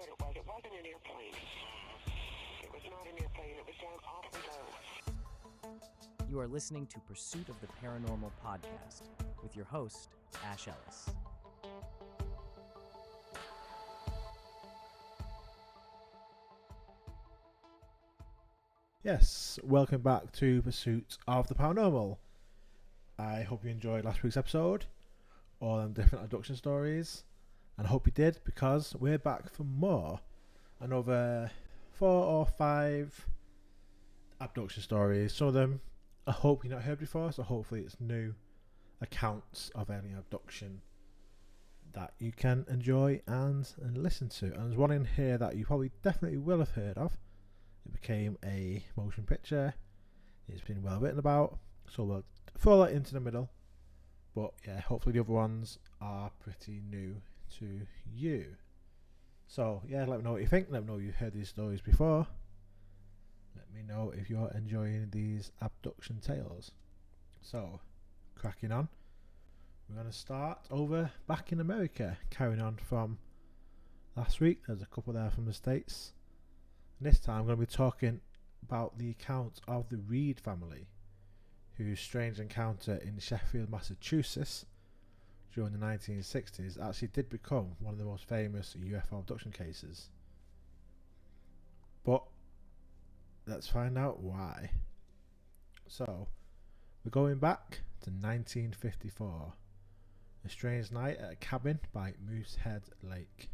what it was. It wasn't an airplane. It was not an airplane. It was down awfully low. You are listening to Pursuit of the Paranormal podcast with your host, Ash Ellis. Yes, welcome back to Pursuit of the Paranormal. I hope you enjoyed last week's episode, all them different abduction stories, and I hope you did because we're back for more. Another 4 or 5 abduction stories. Some of them I hope you've not heard before, so hopefully it's new accounts of alien abduction that you can enjoy and listen to. And there's one in here that you probably definitely will have heard of. It became a motion picture. It's been well written about, so we'll throw that into the middle. But yeah, hopefully the other ones are pretty new to you. So yeah, let me know what you think. Let me know if you've heard these stories before. Let me know if you're enjoying these abduction tales. So, cracking on. We're going to start over back in America, carrying on from last week. There's a couple there from the States. And this time I'm going to be talking about the account of the Reed family, whose strange encounter in Sheffield, Massachusetts during the 1960s actually did become one of the most famous UFO abduction cases. But let's find out why. So, we're going back to 1954. A strange night at a cabin by Moosehead Lake.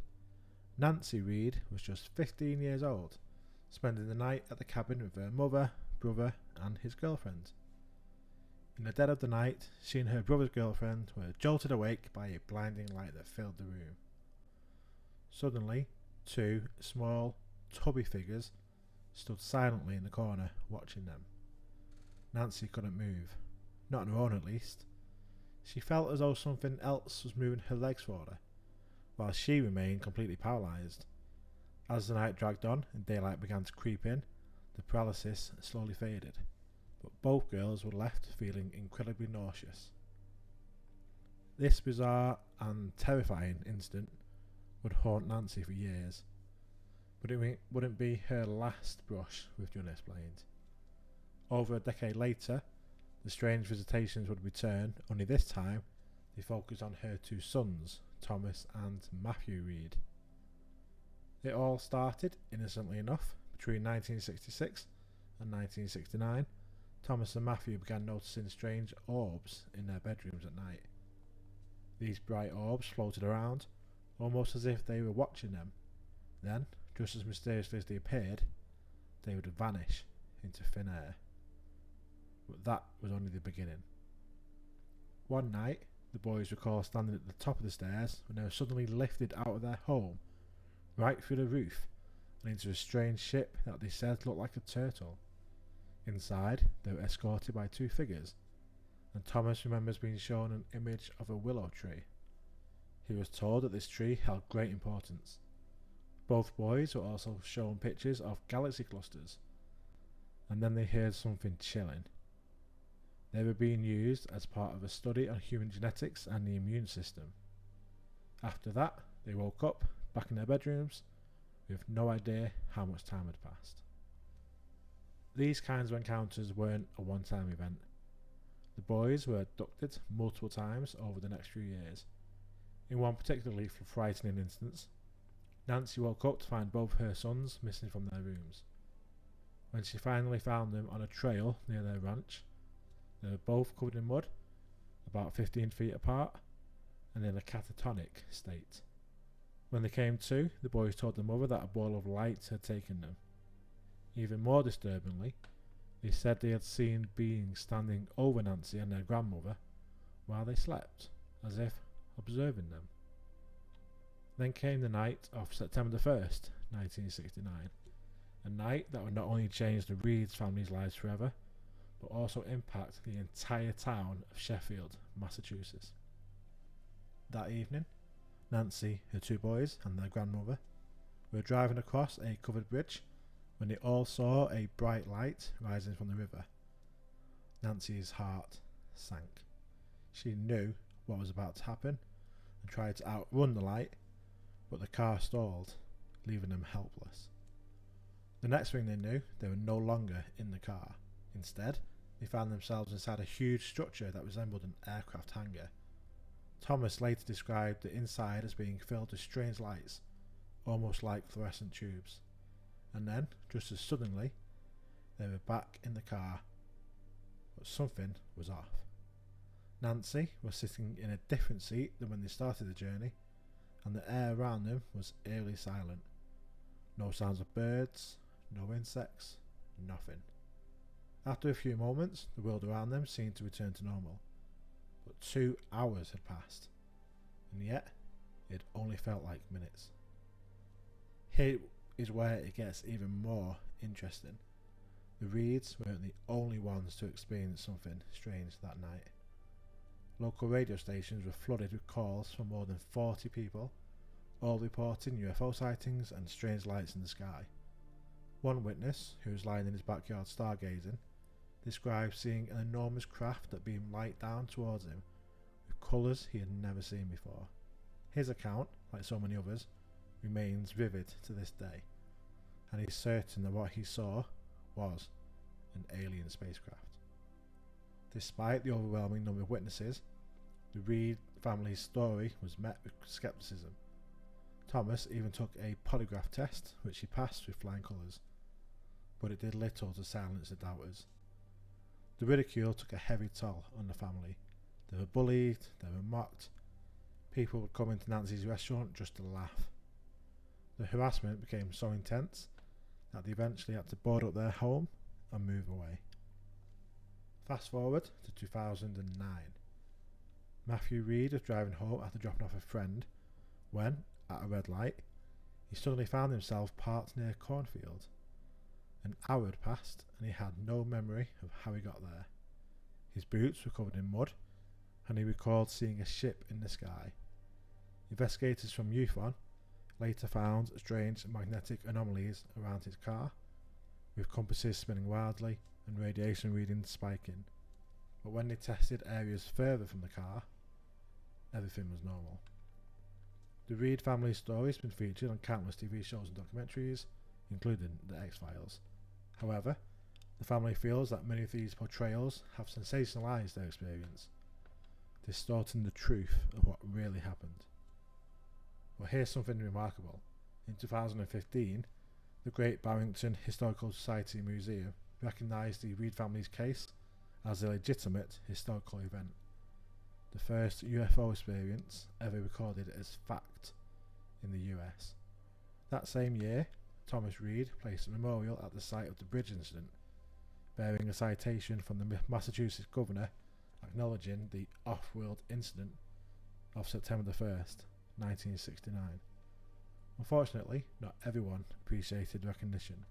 Nancy Reed was just 15 years old, spending the night at the cabin with her mother, brother and his girlfriend. In the dead of the night, she and her brother's girlfriend were jolted awake by a blinding light that filled the room. Suddenly, 2 small, tubby figures stood silently in the corner, watching them. Nancy couldn't move, not on her own at least. She felt as though something else was moving her legs for her, while she remained completely paralysed. As the night dragged on and daylight began to creep in, the paralysis slowly faded, but both girls were left feeling incredibly nauseous. This bizarre and terrifying incident would haunt Nancy for years, but it wouldn't be her last brush with the unexplained. Over a decade later, the strange visitations would return, only this time they focused on her 2 sons, Thomas and Matthew Reed. It all started, innocently enough, between 1966 and 1969. Thomas and Matthew began noticing strange orbs in their bedrooms at night. These bright orbs floated around, almost as if they were watching them. Then, just as mysteriously as they appeared, they would vanish into thin air. But that was only the beginning. One night, the boys recall standing at the top of the stairs when they were suddenly lifted out of their home, right through the roof, and into a strange ship that they said looked like a turtle. Inside, they were escorted by 2 figures, and Thomas remembers being shown an image of a willow tree. He was told that this tree held great importance. Both boys were also shown pictures of galaxy clusters, and then they heard something chilling. They were being used as part of a study on human genetics and the immune system. After that, they woke up, back in their bedrooms, with no idea how much time had passed. These kinds of encounters weren't a one-time event. The boys were abducted multiple times over the next few years. In one particularly frightening instance, Nancy woke up to find both her sons missing from their rooms. When she finally found them on a trail near their ranch, they were both covered in mud, about 15 feet apart, and in a catatonic state. When they came to, the boys told their mother that a ball of light had taken them. Even more disturbingly, they said they had seen beings standing over Nancy and their grandmother while they slept, as if observing them. Then came the night of September the 1st, 1969, a night that would not only change the Reeds family's lives forever, but also impact the entire town of Sheffield, Massachusetts. That evening, Nancy, her 2 boys and their grandmother were driving across a covered bridge when they all saw a bright light rising from the river. Nancy's heart sank. She knew what was about to happen and tried to outrun the light, but the car stalled leaving them helpless. The next thing they knew, they were no longer in the car. Instead, they found themselves inside a huge structure that resembled an aircraft hangar. Thomas later described the inside as being filled with strange lights, almost like fluorescent tubes. And then, just as suddenly, they were back in the car. But something was off. Nancy was sitting in a different seat than when they started the journey, and the air around them was eerily silent. No sounds of birds, no insects, nothing. After a few moments, the world around them seemed to return to normal. But 2 hours had passed, and yet it only felt like minutes. Here is where it gets even more interesting. The Reeds weren't the only ones to experience something strange that night. Local radio stations were flooded with calls from more than 40 people, all reporting UFO sightings and strange lights in the sky. One witness, who was lying in his backyard stargazing, described seeing an enormous craft that beamed light down towards him with colours he had never seen before. His account, like so many others, remains vivid to this day, and he's certain that what he saw was an alien spacecraft. Despite the overwhelming number of witnesses, the Reed family's story was met with skepticism. Thomas even took a polygraph test, which he passed with flying colours, but it did little to silence the doubters. The ridicule took a heavy toll on the family. They were bullied, they were mocked. People would come into Nancy's restaurant just to laugh. The harassment became so intense that they eventually had to board up their home and move away. Fast forward to 2009. Matthew Reed was driving home after dropping off a friend when, at a red light, he suddenly found himself parked near a cornfield. An hour had passed and he had no memory of how he got there. His boots were covered in mud and he recalled seeing a ship in the sky. Investigators from UFON later found strange magnetic anomalies around his car, with compasses spinning wildly and radiation readings spiking. But when they tested areas further from the car, everything was normal. The Reed family story has been featured on countless TV shows and documentaries, including The X-Files. However, the family feels that many of these portrayals have sensationalised their experience, distorting the truth of what really happened. But here's something remarkable. In 2015, the Great Barrington Historical Society Museum recognised the Reed family's case as a legitimate historical event, the first UFO experience ever recorded as fact in the US. That same year, Thomas Reed placed a memorial at the site of the bridge incident, bearing a citation from the Massachusetts governor acknowledging the off-world incident of September the 1st, 1969. Unfortunately, not everyone appreciated recognition.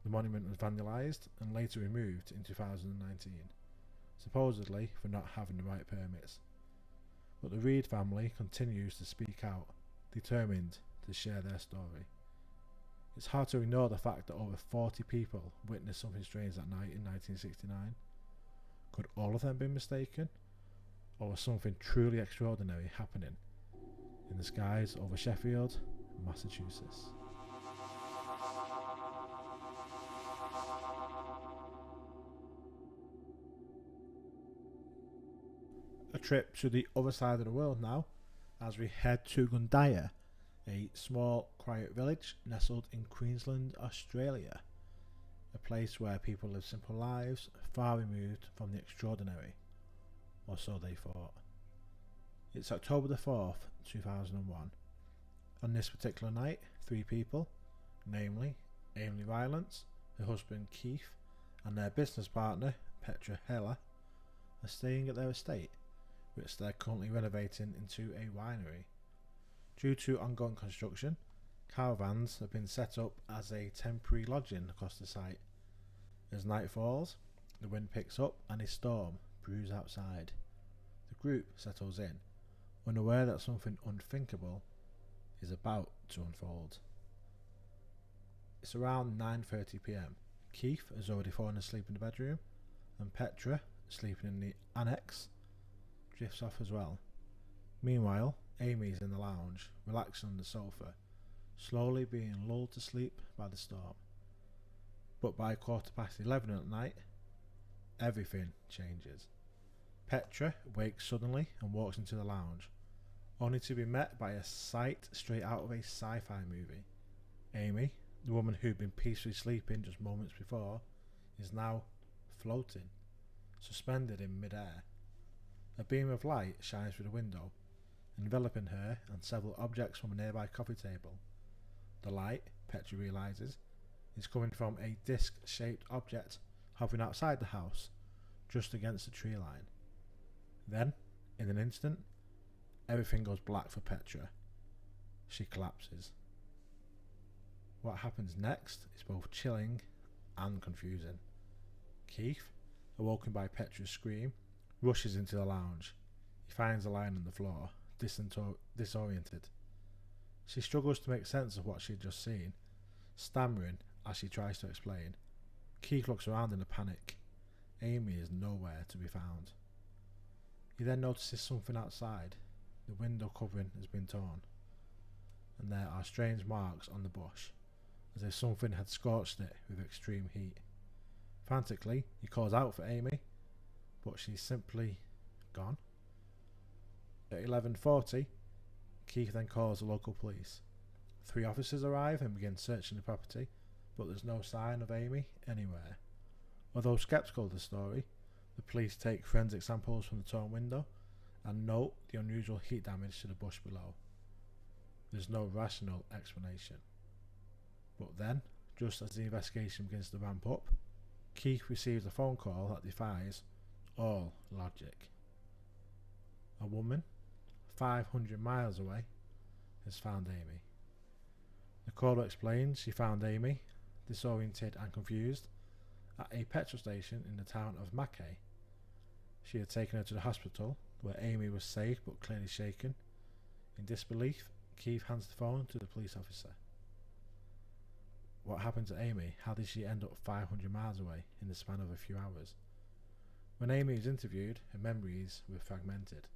The monument was vandalised and later removed in 2019, supposedly for not having the right permits. But the Reed family continues to speak out, determined to share their story. It's hard to ignore the fact that over 40 people witnessed something strange that night in 1969. Could all of them be mistaken? Or was something truly extraordinary happening in the skies over Sheffield, Massachusetts? A trip to the other side of the world now, as we head to Gundaya, a small, quiet village nestled in Queensland, Australia. A place where people live simple lives, far removed from the extraordinary, or so they thought. It's October the 4th, 2001. On this particular night, 3 people, namely Amy Rylance, her husband Keith, and their business partner Petra Heller, are staying at their estate, which they're currently renovating into a winery. Due to ongoing construction, caravans have been set up as a temporary lodging across the site. As night falls, the wind picks up and a storm brews outside. The group settles in, unaware that something unthinkable is about to unfold. It's around 9:30 p.m. Keith has already fallen asleep in the bedroom, and Petra, sleeping in the annex, drifts off as well. Meanwhile, Amy is in the lounge, relaxing on the sofa, slowly being lulled to sleep by the storm. But by 11:15 at night, everything changes. Petra wakes suddenly and walks into the lounge, only to be met by a sight straight out of a sci-fi movie. Amy, the woman who'd been peacefully sleeping just moments before, is now floating, suspended in mid-air. A beam of light shines through the window, enveloping her and several objects from a nearby coffee table. The light, Petra realises, is coming from a disc-shaped object hovering outside the house, just against the tree line. Then, in an instant, everything goes black for Petra. She collapses. What happens next is both chilling and confusing. Keith, awoken by Petra's scream, rushes into the lounge. He finds her lying on the floor, disoriented. She struggles to make sense of what she had just seen, stammering as she tries to explain. Keith looks around in a panic. Amy is nowhere to be found. He then notices something outside. The window covering has been torn, and there are strange marks on the bush, as if something had scorched it with extreme heat. Frantically, he calls out for Amy, but she's simply gone. At 11:40, Keith then calls the local police. 3 officers arrive and begin searching the property, but there's no sign of Amy anywhere. Although skeptical of the story, the police take forensic samples from the torn window and note the unusual heat damage to the bush below. There's no rational explanation. But then, just as the investigation begins to ramp up, Keith receives a phone call that defies all logic. A woman, 500 miles away, has found Amy. The caller explains she found Amy, disoriented and confused, at a petrol station in the town of Mackay. She had taken her to the hospital, where Amy was safe but clearly shaken. In disbelief, Keith hands the phone to the police officer. What happened to Amy? How did she end up 500 miles away in the span of a few hours? When Amy was interviewed, her memories were fragmented.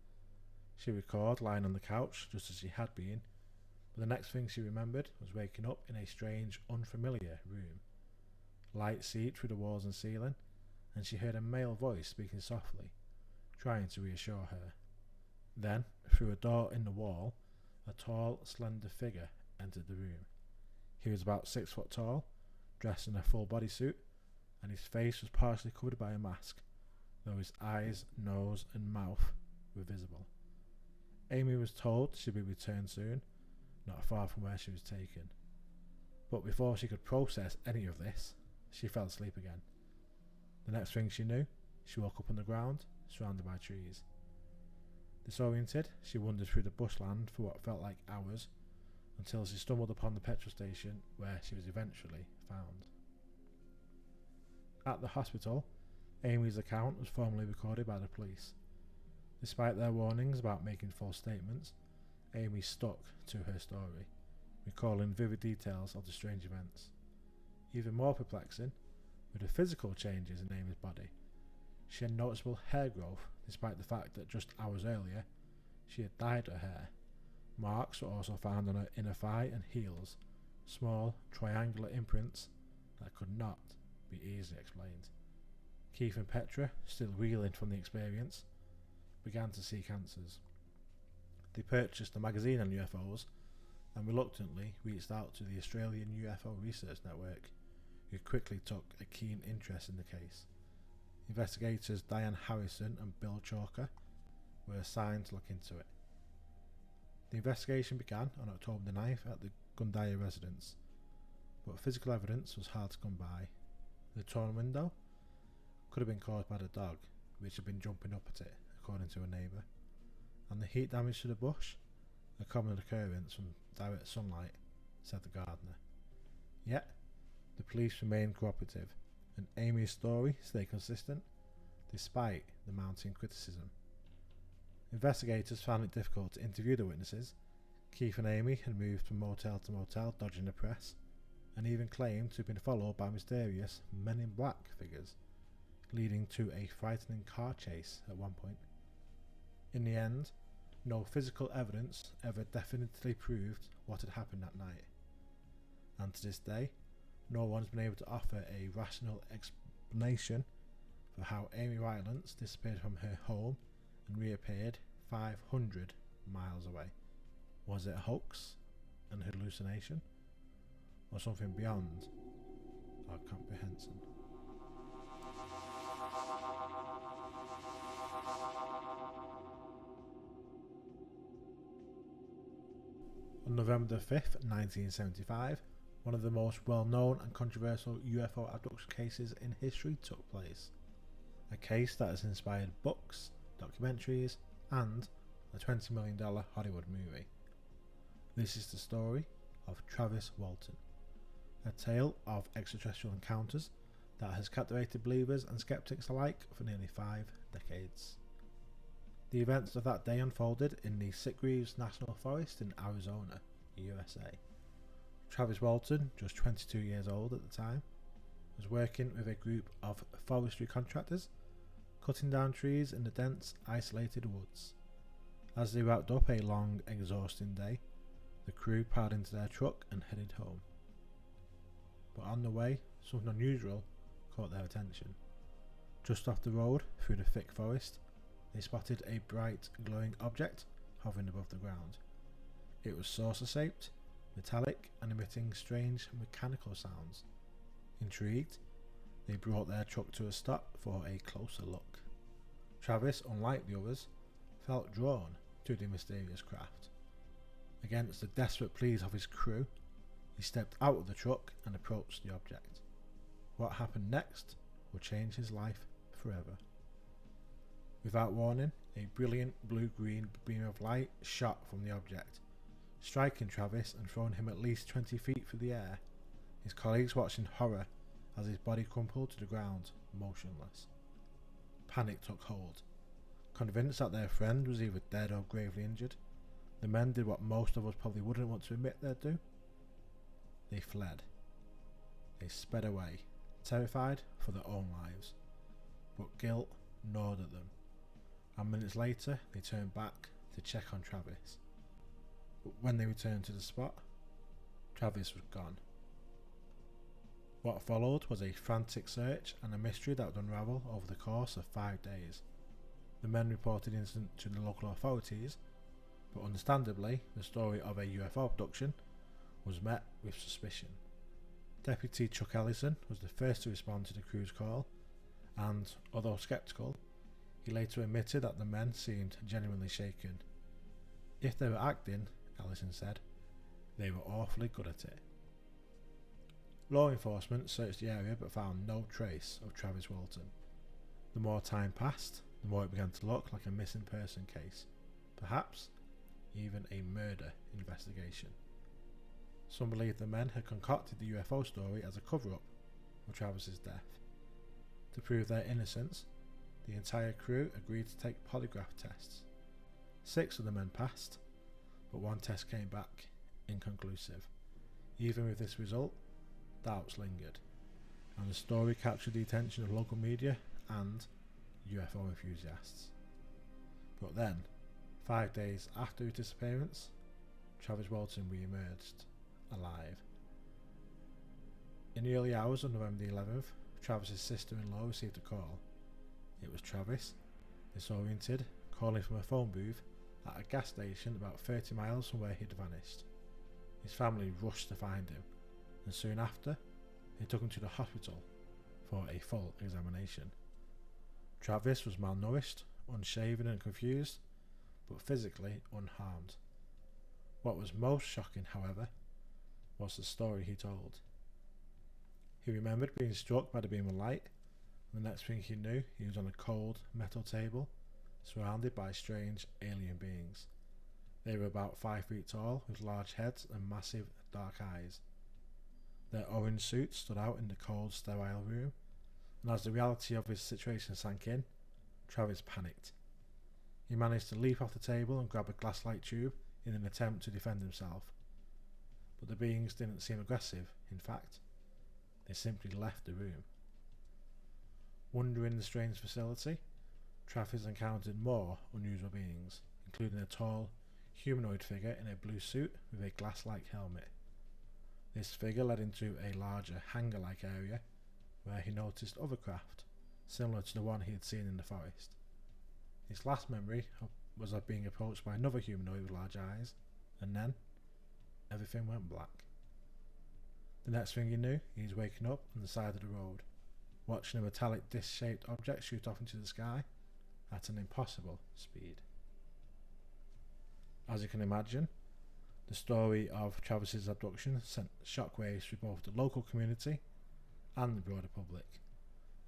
She recalled lying on the couch just as she had been, but the next thing she remembered was waking up in a strange, unfamiliar room. Light seeped through the walls and ceiling, and she heard a male voice speaking softly, trying to reassure her. Then, through a door in the wall, a tall, slender figure entered the room. He was about 6 foot tall, dressed in a full bodysuit, and his face was partially covered by a mask, though his eyes, nose, and mouth were visible. Amy was told she'd be returned soon, not far from where she was taken. But before she could process any of this, she fell asleep again. The next thing she knew, she woke up on the ground, surrounded by trees. Disoriented, she wandered through the bushland for what felt like hours, until she stumbled upon the petrol station, where she was eventually found. At the hospital, Amy's account was formally recorded by the police. Despite their warnings about making false statements, Amy stuck to her story, recalling vivid details of the strange events. Even more perplexing were the physical changes in Amy's body. She had noticeable hair growth, despite the fact that just hours earlier she had dyed her hair. Marks were also found on her inner thigh and heels, small triangular imprints that could not be easily explained. Keith and Petra, still reeling from the experience, began to seek answers. They purchased a magazine on UFOs and reluctantly reached out to the Australian UFO Research Network, who quickly took a keen interest in the case. Investigators Diane Harrison and Bill Chalker were assigned to look into it. The investigation began on October the 9th at the Gundaya residence, but physical evidence was hard to come by. The torn window could have been caused by the dog, which had been jumping up at it, according to a neighbour, and the heat damage to the bush, a common occurrence from direct sunlight, said the gardener. Yet, the police remained cooperative, and Amy's story stayed consistent, despite the mounting criticism. Investigators found it difficult to interview the witnesses. Keith and Amy had moved from motel to motel, dodging the press, and even claimed to have been followed by mysterious men in black figures, leading to a frightening car chase at one point. In the end, no physical evidence ever definitively proved what had happened that night. and to this day, no one's been able to offer a rational explanation for how Amy Rylance disappeared from her home and reappeared 500 miles away. Was it a hoax, an hallucination, or something beyond our comprehension? On November 5th, 1975, one of the most well-known and controversial UFO abduction cases in history took place. A case that has inspired books, documentaries, and a $20 million Hollywood movie. This is the story of Travis Walton, a tale of extraterrestrial encounters that has captivated believers and skeptics alike for nearly 5 decades. The events of that day unfolded in the Sitgreaves National Forest in Arizona, USA. Travis Walton, just 22 years old at the time, was working with a group of forestry contractors, cutting down trees in the dense, isolated woods. As they wrapped up a long, exhausting day, the crew piled into their truck and headed home. But on the way, something unusual caught their attention. Just off the road, through the thick forest, they spotted a bright, glowing object hovering above the ground. It was saucer-shaped, metallic, and emitting strange mechanical sounds. Intrigued, they brought their truck to a stop for a closer look. Travis, unlike the others, felt drawn to the mysterious craft. Against the desperate pleas of his crew, he stepped out of the truck and approached the object. What happened next would change his life forever. Without warning, a brilliant blue-green beam of light shot from the object, striking Travis and throwing him at least 20 feet through the air. His colleagues watched in horror as his body crumpled to the ground, motionless. Panic took hold. Convinced that their friend was either dead or gravely injured, the men did what most of us probably wouldn't want to admit they'd do. They fled. They sped away, terrified for their own lives. But guilt gnawed at them, and minutes later they turned back to check on Travis. But when they returned to the spot, Travis was gone. What followed was a frantic search and a mystery that would unravel over the course of 5 days. The men reported the incident to the local authorities, but understandably, the story of a UFO abduction was met with suspicion. Deputy Chuck Ellison was the first to respond to the crew's call, and, although sceptical, he later admitted that the men seemed genuinely shaken. If they were acting, Ellison said, they were awfully good at it. Law enforcement searched the area but found no trace of Travis Walton. The more time passed, the more it began to look like a missing person case, perhaps even a murder investigation. Some believed the men had concocted the UFO story as a cover-up of Travis's death. To prove their innocence, the entire crew agreed to take polygraph tests. 6 of the men passed, but 1 test came back inconclusive. Even with this result, doubts lingered, and the story captured the attention of local media and UFO enthusiasts. But then, 5 days after his disappearance, Travis Walton re-emerged, alive. In the early hours of November 11th, Travis's sister-in-law received a call. It was Travis, disoriented, calling from a phone booth at a gas station about 30 miles from where he'd vanished. His family rushed to find him, and soon after, they took him to the hospital for a full examination. Travis was malnourished, unshaven and confused, but physically unharmed. What was most shocking, however, was the story he told. He remembered being struck by the beam of light, and the next thing he knew, he was on a cold metal table, surrounded by strange alien beings. They were about 5 feet tall, with large heads and massive dark eyes. Their orange suits stood out in the cold, sterile room, and as the reality of his situation sank in, Travis panicked. He managed to leap off the table and grab a glass-like tube in an attempt to defend himself. But the beings didn't seem aggressive. In fact, they simply left the room. Wandering the strange facility, Travis encountered more unusual beings, including a tall, humanoid figure in a blue suit with a glass-like helmet. This figure led into a larger hangar-like area where he noticed other craft, similar to the one he had seen in the forest. His last memory was of being approached by another humanoid with large eyes, and then everything went black. The next thing he knew, he was waking up on the side of the road, watching a metallic disc-shaped object shoot off into the sky at an impossible speed. As you can imagine, the story of Travis's abduction sent shockwaves through both the local community and the broader public.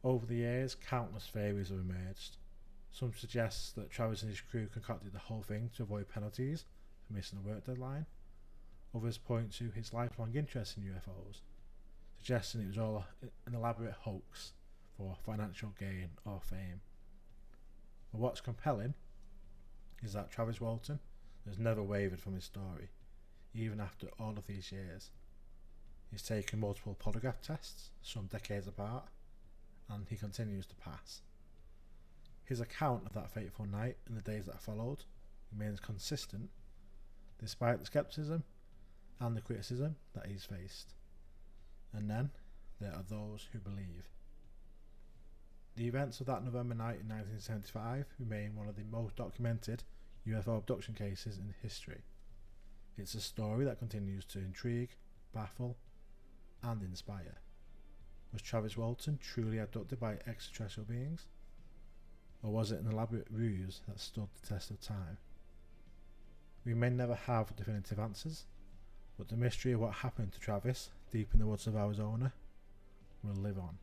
Over the years, countless theories have emerged. Some suggest that Travis and his crew concocted the whole thing to avoid penalties for missing a work deadline. Others point to his lifelong interest in UFOs, suggesting it was all an elaborate hoax for financial gain or fame. But what's compelling is that Travis Walton has never wavered from his story, even after all of these years. He's taken multiple polygraph tests, some decades apart, and he continues to pass. His account of that fateful night and the days that followed remains consistent, despite the skepticism and the criticism that he's faced. And then there are those who believe. The events of that November night in 1975 remain one of the most documented UFO abduction cases in history. It's a story that continues to intrigue, baffle, and inspire. Was Travis Walton truly abducted by extraterrestrial beings? Or was it an elaborate ruse that stood the test of time? We may never have definitive answers, but the mystery of what happened to Travis deep in the woods of Arizona will live on,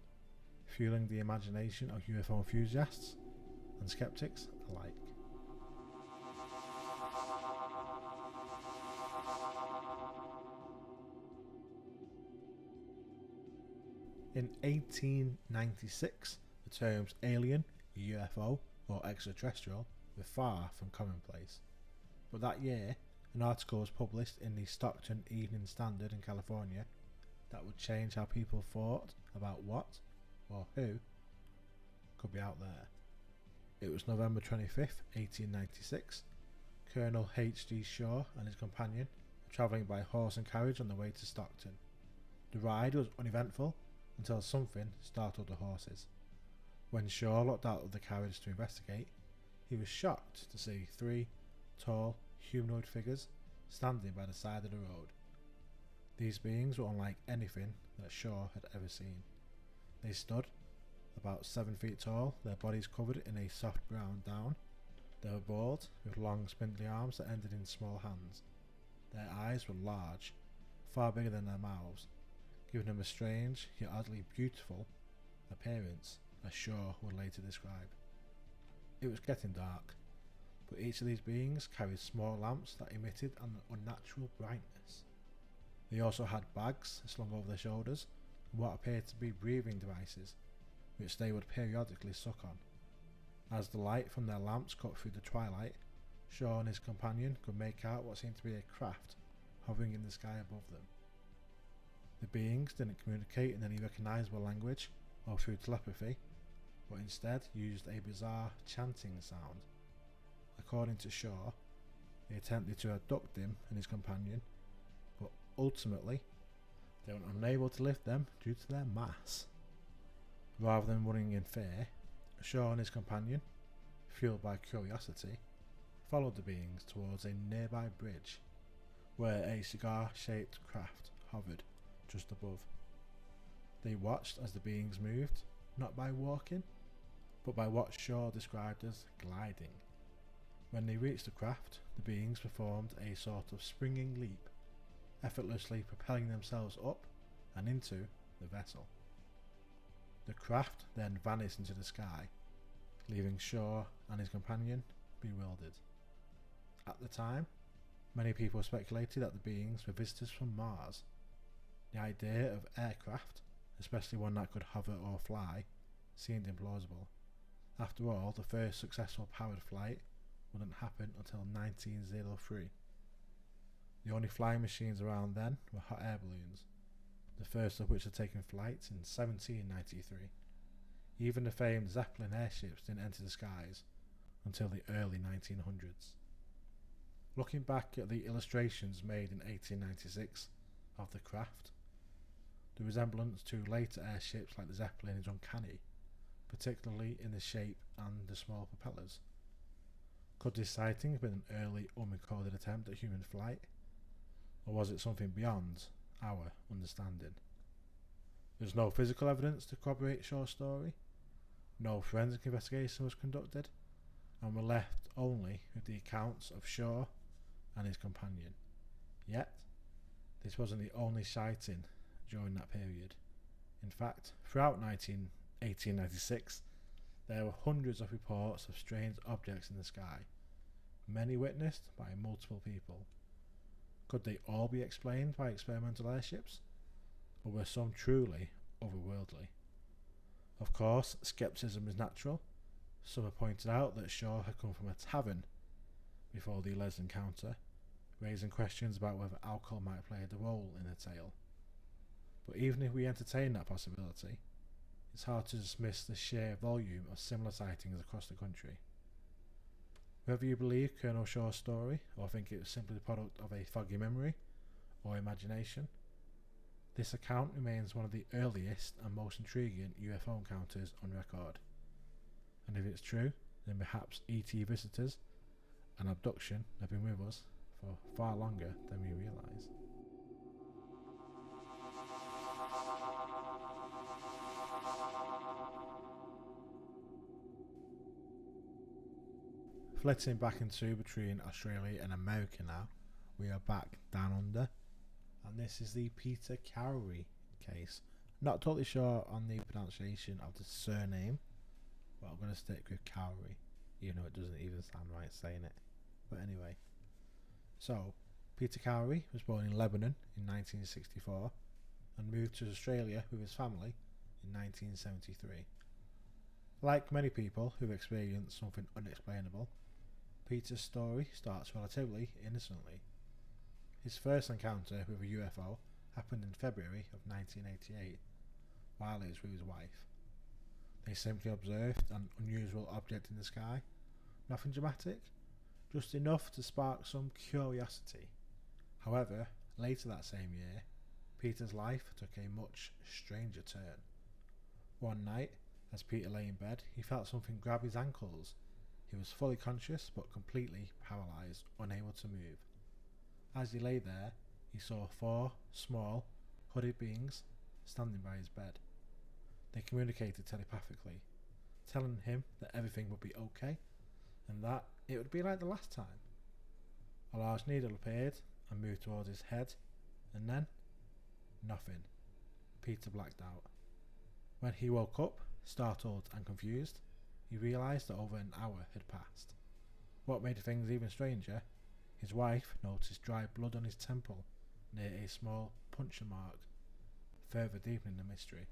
fueling the imagination of UFO enthusiasts and skeptics alike. In 1896, the terms alien, UFO, or extraterrestrial were far from commonplace. But that year, an article was published in the Stockton Evening Standard in California that would change how people thought about what or who could be out there. It was November 25th, 1896. Colonel H.G. Shaw and his companion were travelling by horse and carriage on the way to Stockton. The ride was uneventful until something startled the horses. When Shaw looked out of the carriage to investigate, he was shocked to see 3 tall, humanoid figures standing by the side of the road. These beings were unlike anything that Shaw had ever seen. They stood about 7 feet tall, their bodies covered in a soft brown down. They were bald, with long spindly arms that ended in small hands. Their eyes were large, far bigger than their mouths, giving them a strange, yet oddly beautiful appearance, as Shaw would later describe. It was getting dark, but each of these beings carried small lamps that emitted an unnatural brightness. They also had bags slung over their shoulders and what appeared to be breathing devices, which they would periodically suck on. As the light from their lamps cut through the twilight, Shaw and his companion could make out what seemed to be a craft hovering in the sky above them. The beings didn't communicate in any recognisable language or through telepathy, but instead used a bizarre chanting sound. According to Shaw, they attempted to abduct him and his companion, but ultimately they were unable to lift them due to their mass. Rather than running in fear, Shaw and his companion, fueled by curiosity, followed the beings towards a nearby bridge, where a cigar-shaped craft hovered just above. They watched as the beings moved, not by walking, but by what Shaw described as gliding. When they reached the craft, the beings performed a sort of springing leap, effortlessly propelling themselves up and into the vessel. The craft then vanished into the sky, leaving Shaw and his companion bewildered. At the time, many people speculated that the beings were visitors from Mars. The idea of aircraft, especially one that could hover or fly, seemed implausible. After all, the first successful powered flight wouldn't happen until 1903. The only flying machines around then were hot air balloons, the first of which had taken flight in 1793. Even the famed Zeppelin airships didn't enter the skies until the early 1900s. Looking back at the illustrations made in 1896, of the craft. The resemblance to later airships like the Zeppelin is uncanny, particularly in the shape and the small propellers. Could this sighting have been an early unrecorded attempt at human flight? Or was it something beyond our understanding? There's no physical evidence to corroborate Shaw's story. No forensic investigation was conducted, and we're left only with the accounts of Shaw and his companion. Yet, this wasn't the only sighting during that period. In fact, throughout 1896, there were hundreds of reports of strange objects in the sky, many witnessed by multiple people. Could they all be explained by experimental airships? Or were some truly otherworldly? Of course, skepticism is natural. Some have pointed out that Shaw had come from a tavern before the alleged encounter, raising questions about whether alcohol might have played a role in the tale. But even if we entertain that possibility, it's hard to dismiss the sheer volume of similar sightings across the country. Whether you believe Colonel Shaw's story or think it was simply the product of a foggy memory or imagination, this account remains one of the earliest and most intriguing UFO encounters on record. And if it's true, then perhaps ET visitors and abduction have been with us for far longer than we realise. Flitting back into between Australia and America now, we are back down under, and this is the Peter Khoudry case. Not totally sure on the pronunciation of the surname, but I'm going to stick with Khoudry, even though it doesn't even sound right saying it. But anyway, so Peter Khoudry was born in Lebanon in 1964 and moved to Australia with his family in 1973. Like many people who've experienced something unexplainable, Peter's story starts relatively innocently. His first encounter with a UFO happened in February of 1988 while he was with his wife. They simply observed an unusual object in the sky, nothing dramatic, just enough to spark some curiosity. However, later that same year, Peter's life took a much stranger turn. One night, as Peter lay in bed, he felt something grab his ankles. He was fully conscious but completely paralysed, unable to move. As he lay there, he saw 4 small, hooded beings standing by his bed. They communicated telepathically, telling him that everything would be okay and that it would be like the last time. A large needle appeared and moved towards his head, and then nothing. Peter blacked out. When he woke up, startled and confused, he realised that over an hour had passed. What made things even stranger, his wife noticed dry blood on his temple near a small puncture mark, further deepening the mystery.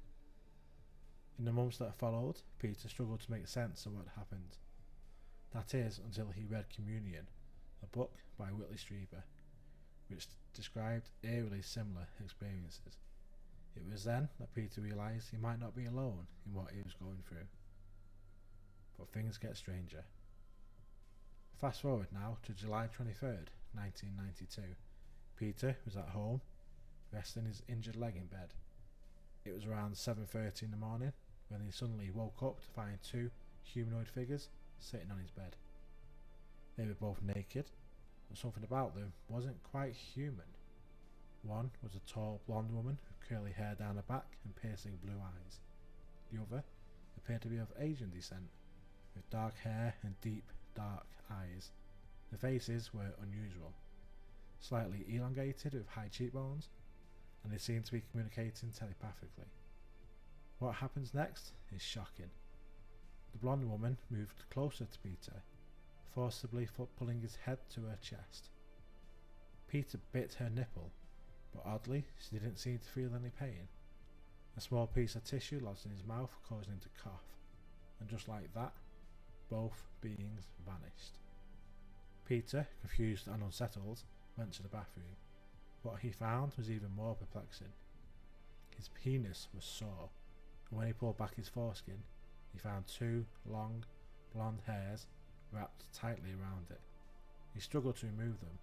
In the months that followed, Peter struggled to make sense of what happened. That is, until he read Communion, a book by Whitley Strieber, which described eerily similar experiences. It was then that Peter realised he might not be alone in what he was going through. But things get stranger. Fast forward now to July 23rd, 1992. Peter was at home, resting his injured leg in bed. It was around 7:30 in the morning when he suddenly woke up to find 2 humanoid figures sitting on his bed. They were both naked, but something about them wasn't quite human. One was a tall blonde woman with curly hair down her back and piercing blue eyes. The other appeared to be of Asian descent, with dark hair and deep, dark eyes. The faces were unusual, slightly elongated with high cheekbones, and they seemed to be communicating telepathically. What happens next is shocking. The blonde woman moved closer to Peter, forcibly pulling his head to her chest. Peter bit her nipple, but oddly she didn't seem to feel any pain. A small piece of tissue lodged in his mouth, causing him to cough, and just like that, both beings vanished. Peter, confused and unsettled, went to the bathroom. What he found was even more perplexing. His penis was sore, and when he pulled back his foreskin, he found 2 long, blonde hairs wrapped tightly around it. He struggled to remove them,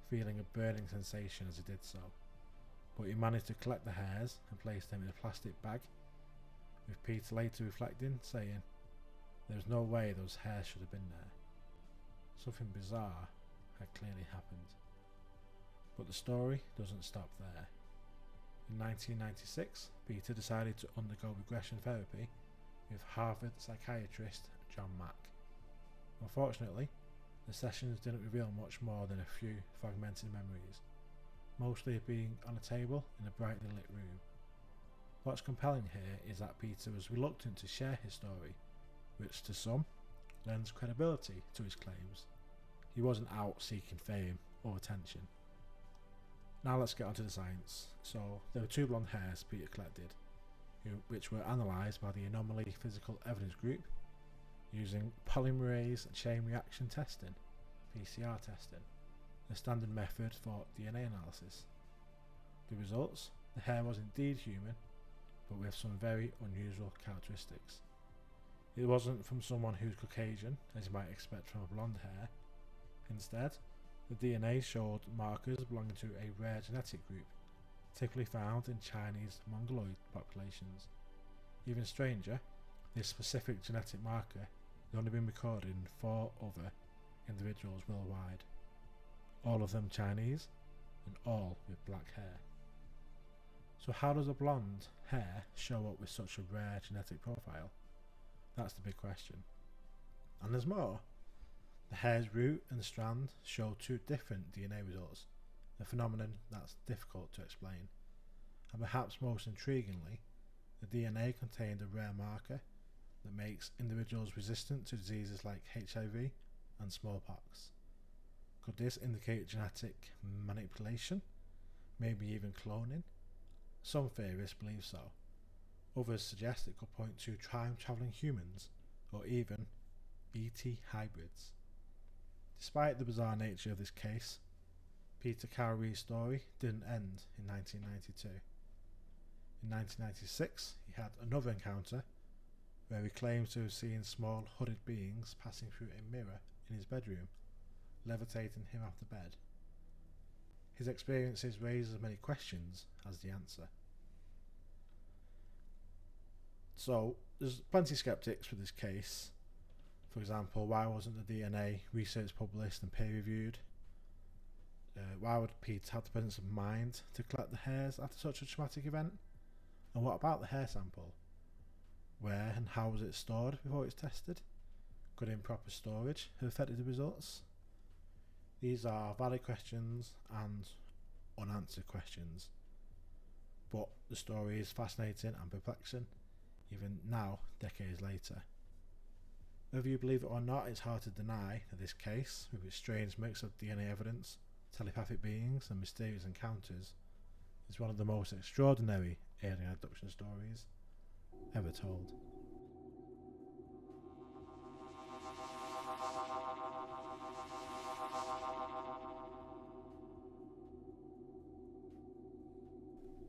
feeling a burning sensation as he did so. but he managed to collect the hairs and place them in a plastic bag, with Peter later reflecting, saying, "There's no way those hairs should have been there. Something bizarre had clearly happened." But the story doesn't stop there. In 1996, Peter decided to undergo regression therapy with Harvard psychiatrist John Mack. Unfortunately, the sessions didn't reveal much more than a few fragmented memories, mostly being on a table in a brightly lit room. What's compelling here is that Peter was reluctant to share his story, which to some lends credibility to his claims. He wasn't out seeking fame or attention. Now let's get onto the science. So there were 2 blonde hairs Peter collected, which were analysed by the Anomaly Physical Evidence Group using polymerase chain reaction testing, PCR testing, the standard method for DNA analysis. The results: the hair was indeed human, but with some very unusual characteristics. It wasn't from someone who's Caucasian, as you might expect from a blonde hair. Instead, the DNA showed markers belonging to a rare genetic group, typically found in Chinese Mongoloid populations. Even stranger, this specific genetic marker has only been recorded in 4 other individuals worldwide, all of them Chinese, and all with black hair. So how does a blonde hair show up with such a rare genetic profile? That's the big question. And there's more. The hair's root and strand show 2 different DNA results, a phenomenon that's difficult to explain. And perhaps most intriguingly, the DNA contained a rare marker that makes individuals resistant to diseases like HIV and smallpox. Could this indicate genetic manipulation? Maybe even cloning? Some theorists believe so. Others suggest it could point to time-travelling humans, or even ET hybrids. Despite the bizarre nature of this case, Peter Khoury's story didn't end in 1992. In 1996, he had another encounter where he claims to have seen small hooded beings passing through a mirror in his bedroom, levitating him off the bed. His experiences raise as many questions as the answer. So, there's plenty of skeptics with this case. For example, why wasn't the DNA research published and peer-reviewed? Why would Pete have the presence of mind to collect the hairs after such a traumatic event? And what about the hair sample? Where and how was it stored before it was tested? Could improper storage have affected the results? These are valid questions and unanswered questions. But the story is fascinating and perplexing, even now, decades later. Whether you believe it or not, it's hard to deny that this case, with its strange mix of DNA evidence, telepathic beings and mysterious encounters, is one of the most extraordinary alien abduction stories ever told.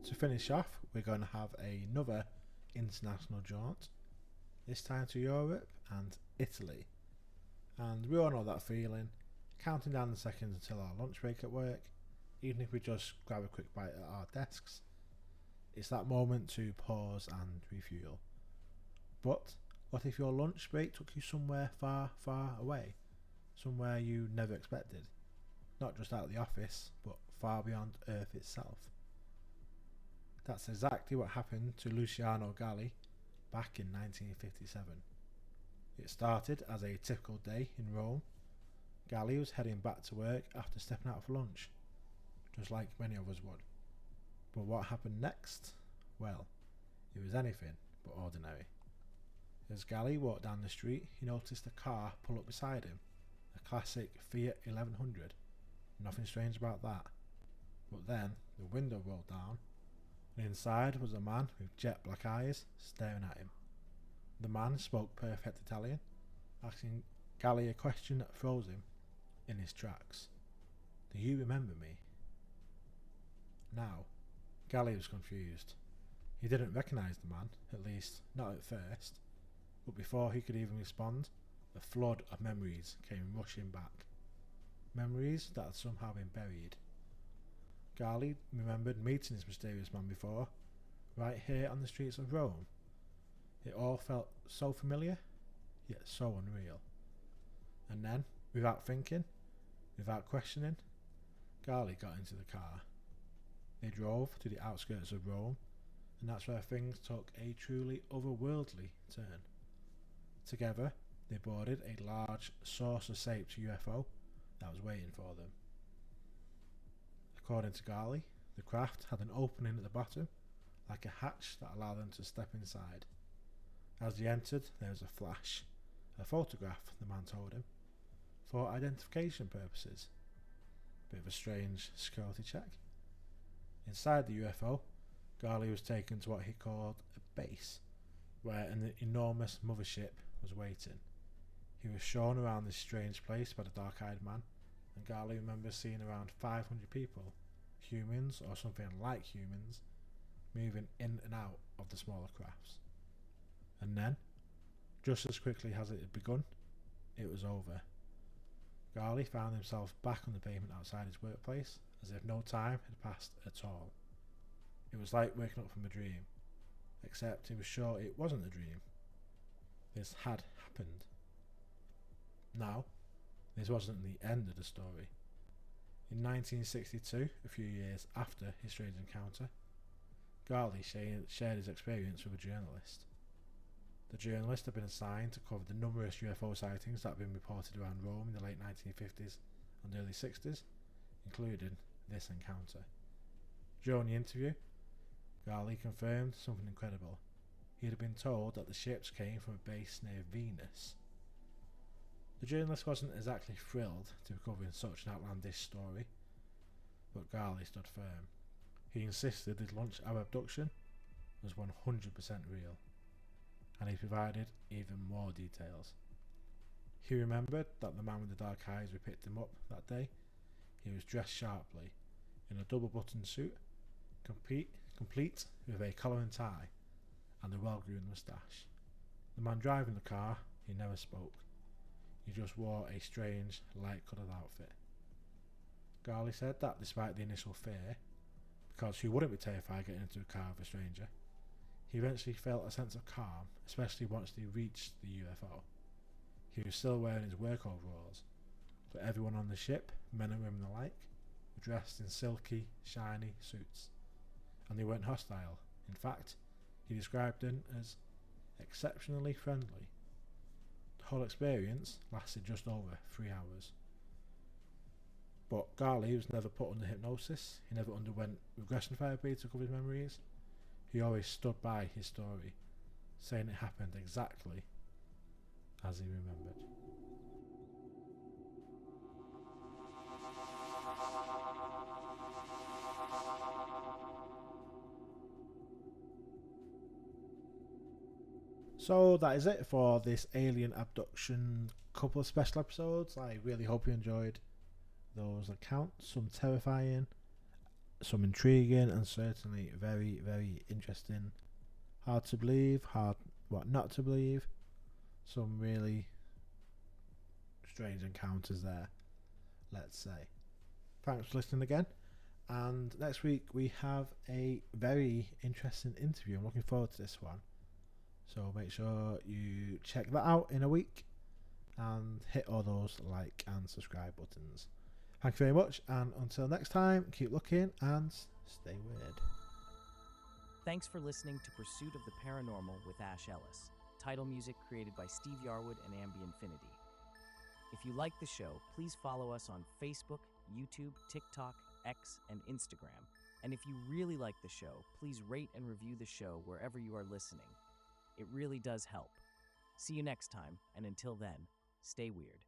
To finish off, we're going to have another international jaunt, this time to Europe and Italy. And we all know that feeling, counting down the seconds until our lunch break at work, even if we just grab a quick bite at our desks. It's that moment to pause and refuel. But what if your lunch break took you somewhere far, far away? Somewhere you never expected? Not just out of the office, but far beyond Earth itself. That's exactly what happened to Luciano Galli back in 1957. It started as a typical day in Rome. Galli was heading back to work after stepping out for lunch, just like many of us would. But what happened next? Well, it was anything but ordinary. As Galli walked down the street, he noticed a car pull up beside him, a classic Fiat 1100. Nothing strange about that. But then the window rolled down, and inside was a man with jet black eyes staring at him. The man spoke perfect Italian, asking Galli a question that froze him in his tracks. "Do you remember me?" Now, Galli was confused. He didn't recognise the man, at least not at first, but before he could even respond, a flood of memories came rushing back. Memories that had somehow been buried. Garley remembered meeting this mysterious man before, right here on the streets of Rome. It all felt so familiar, yet so unreal. And then, without thinking, without questioning, Garley got into the car. They drove to the outskirts of Rome, and that's where things took a truly otherworldly turn. Together, they boarded a large saucer-shaped UFO that was waiting for them. According to Garley, the craft had an opening at the bottom, like a hatch that allowed them to step inside. As they entered, there was a flash, a photograph, the man told him, for identification purposes. Bit of a strange security check. Inside the UFO, Garley was taken to what he called a base, where an enormous mothership was waiting. He was shown around this strange place by the dark-eyed man, and Garley remembers seeing around 500 people, humans or something like humans, moving in and out of the smaller crafts. And then, just as quickly as it had begun, it was over. Garley found himself back on the pavement outside his workplace, as if no time had passed at all. It was like waking up from a dream, except he was sure it wasn't a dream. This had happened. Now, this wasn't the end of the story. In 1962, a few years after his strange encounter, Garley shared his experience with a journalist. The journalist had been assigned to cover the numerous UFO sightings that had been reported around Rome in the late 1950s and early 60s, including this encounter. During the interview, Garley confirmed something incredible. He had been told that the ships came from a base near Venus. The journalist wasn't exactly thrilled to be covering such an outlandish story, but Garley stood firm. He insisted his lunch hour abduction was 100% real, and he provided even more details. He remembered that the man with the dark eyes who picked him up that day, he was dressed sharply, in a double-buttoned suit, complete with a collar and tie, and a well-groomed moustache. The man driving the car, he never spoke. He just wore a strange, light-coloured outfit. Garley said that despite the initial fear, because who wouldn't be terrified getting into a car with a stranger, he eventually felt a sense of calm, especially once they reached the UFO. He was still wearing his work overalls, but everyone on the ship, men and women alike, were dressed in silky, shiny suits, and they weren't hostile. In fact, he described them as exceptionally friendly. The whole experience lasted just over 3 hours. But Garley was never put under hypnosis. He never underwent regression therapy to cover his memories. He always stood by his story, saying it happened exactly as he remembered. So that is it for this alien abduction couple of special episodes. I really hope you enjoyed those accounts. Some terrifying, some intriguing, and certainly very, very interesting. Hard to believe, hard what not to believe. Some really strange encounters there, let's say. Thanks for listening again. And next week we have a very interesting interview. I'm looking forward to this one. So make sure you check that out in a week and hit all those like and subscribe buttons. Thank you very much, and until next time, keep looking and stay weird. Thanks for listening to Pursuit of the Paranormal with Ash Ellis. Title music created by Steve Yarwood and Ambienfinity. If you like the show, please follow us on Facebook, YouTube, TikTok, X, and Instagram. And if you really like the show, please rate and review the show wherever you are listening. It really does help. See you next time, and until then, stay weird.